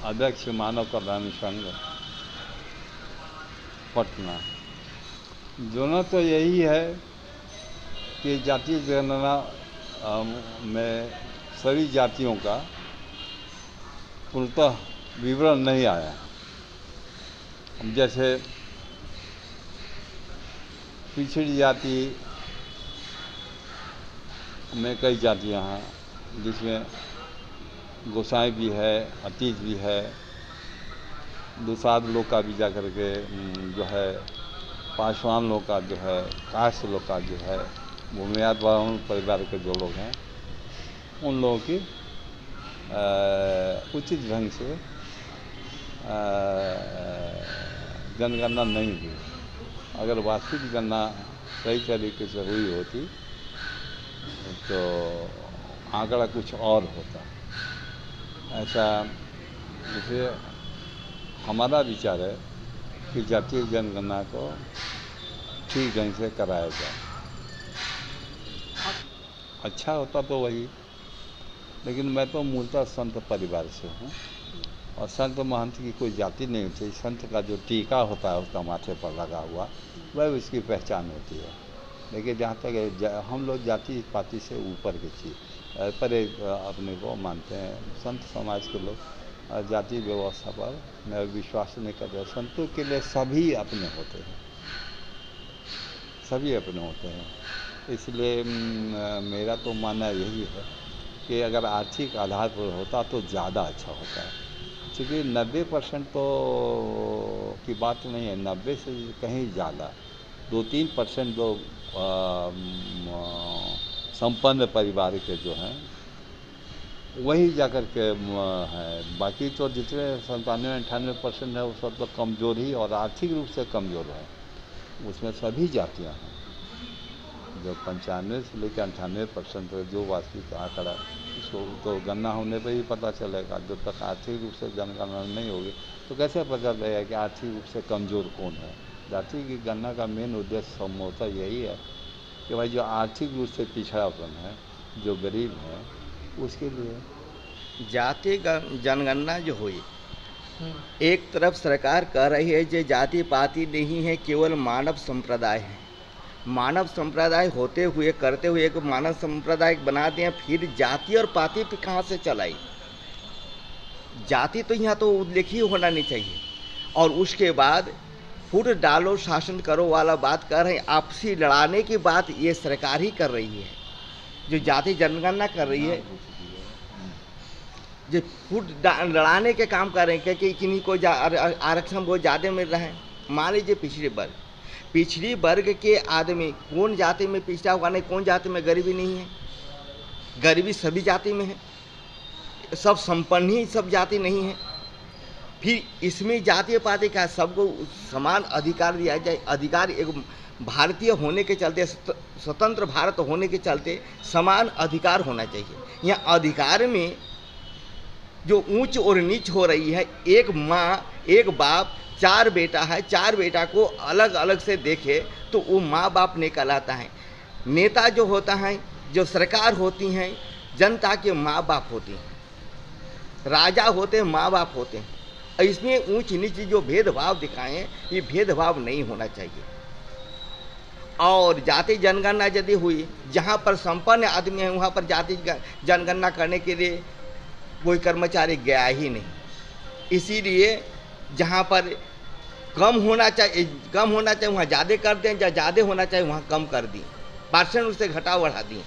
अध्यक्ष मानव कल्याण संघ पटना। दोनों तो यही है कि जातीय जनगणना में सभी जातियों का पूर्णतः विवरण नहीं आया। जैसे पिछड़ी जाति में कई जातियां हैं, जिसमें गोसाई भी है, अतीत भी है, दुसाध लोग का भी जा कर के जो है, पासवान लोग का जो है, कास्ट लोग का जो है, भूमियाद ब्राह्मण परिवार के जो लोग हैं, उन लोगों की उचित ढंग से जनगणना नहीं हुई। अगर वास्तविक गणना सही तरीके से हुई होती तो आंकड़ा कुछ और होता। ऐसा जैसे हमारा विचार है कि जातीय जनगणना को ठीक ढंग से कराया जाए। अच्छा होता तो वही, लेकिन मैं तो मूलतः संत परिवार से हूँ और संत महंत की कोई जाति नहीं होती। संत का जो टीका होता है उसका माथे पर लगा हुआ, वह उसकी पहचान होती है। लेकिन जहाँ तक हम लोग जाति पाति से ऊपर की चीज़ पर अपने को मानते हैं। संत समाज के लोग जाति व्यवस्था पर मैं विश्वास नहीं करते। संतों के लिए सभी अपने होते हैं, सभी अपने होते हैं। इसलिए मेरा तो मानना यही है कि अगर आर्थिक आधार पर होता तो ज़्यादा अच्छा होता है। क्योंकि 90% तो की बात नहीं है, 90 से कहीं ज़्यादा 2-3% लोग संपन्न परिवार के जो हैं वही जाकर के है। बाकी तो जितने 97-98% है वो सब तो कमज़ोर ही और आर्थिक रूप से कमज़ोर है। उसमें सभी जातियां हैं। जो 95 से लेकर 98% जो वास्तविक आंकड़ा, इसको तो गणना होने पर ही पता चलेगा। जब तक आर्थिक रूप से जनगणना नहीं होगी तो कैसे पता चलेगा कि आर्थिक रूप से कमज़ोर कौन है। जाति की गणना का मेन उद्देश्य संभवतः यही है कि भाई जो आर्थिक रूप से पिछड़ापन है, जो गरीब है, उसके लिए जाति जनगणना जो हुई, एक तरफ सरकार कह रही है कि जाति पाति नहीं है, केवल मानव संप्रदाय है। मानव संप्रदाय होते हुए करते हुए एक मानव संप्रदाय बना दिए, फिर जाति और पाति पे कहाँ से चलाई? जाति तो यहाँ तो उल्लेख ही होना नहीं चाहिए। और उसके बाद फूट डालो शासन करो वाला बात कर रहे हैं। आपसी लड़ाने की बात ये सरकार ही कर रही है, जो जाति जनगणना कर रही है, जो फूट लड़ाने के काम कर रहे हैं कि किन्हीं को आरक्षण बहुत ज़्यादा मिल रहा है। मान लीजिए पिछड़ी वर्ग के आदमी, कौन जाति में पिछड़ा हुआ नहीं, कौन जाति में गरीबी नहीं है? गरीबी सभी जाति में है, सब संपन्न ही सब जाति नहीं है। फिर इसमें जातीय पाति का सबको समान अधिकार दिया जाए। अधिकार एक भारतीय होने के चलते, स्वतंत्र भारत होने के चलते समान अधिकार होना चाहिए। यहाँ अधिकार में जो ऊंच और नीच हो रही है, एक माँ एक बाप 4 बेटा है, 4 बेटा को अलग अलग से देखे तो वो माँ बाप नहीं कहलाता है। नेता जो होता है, जो सरकार होती हैं, जनता के माँ बाप होती हैं, राजा होते हैं, माँ बाप होते हैं। इसमें ऊंच नीच जो भेदभाव दिखाएं, ये भेदभाव नहीं होना चाहिए। और जाति जनगणना यदि हुई, जहाँ पर संपन्न आदमी है वहाँ पर जाति जनगणना करने के लिए कोई कर्मचारी गया ही नहीं। इसीलिए जहाँ पर कम होना चाहिए वहाँ ज़्यादा कर दें, जहाँ ज़्यादा होना चाहिए वहाँ कम कर दी, परसेंट उससे घटा बढ़ा दी।